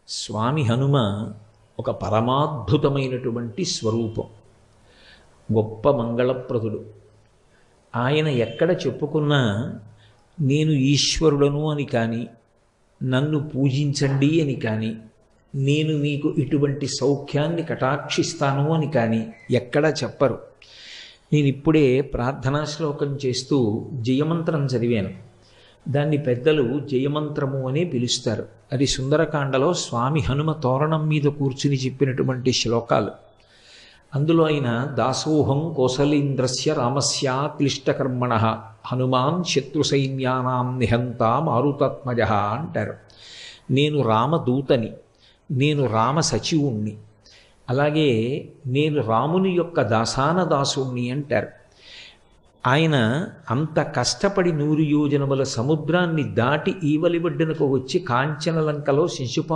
స్వామి హనుమ ఒక పరమాద్భుతమైనటువంటి స్వరూపం, గొప్ప మంగళప్రదుడు. ఆయన ఎక్కడ చెప్పుకున్నా నేను ఈశ్వరుడను అని కానీ, నన్ను పూజించండి అని కానీ, నేను మీకు ఇటువంటి సౌఖ్యాన్ని కటాక్షిస్తాను అని కానీ ఎక్కడా చెప్పరు. నేను ఇప్పుడే ప్రార్థనా శ్లోకం చేస్తూ జయమంత్రం చదివాను. దాన్ని పెద్దలు జయమంత్రము అని పిలుస్తారు. అది సుందరకాండలో స్వామి హనుమ తోరణం మీద కూర్చుని చెప్పినటువంటి శ్లోకాలు. అందులో ఆయన దాసోహం కోసలేంద్రస్య రామస్య క్లిష్టకర్మణ హనుమాన్ శత్రు సైన్యానాం నిహంత మారుతాత్మజ అంటారు. నేను రామదూతని, నేను రామ సచివుణ్ణి, అలాగే నేను రాముని యొక్క దాసాన దాసుణ్ణి అంటారు. ఆయన అంత కష్టపడి 100 యోజనముల సముద్రాన్ని దాటి ఈవలి ఒడ్డునకు వచ్చి కాంచనలంకలో శిశుపా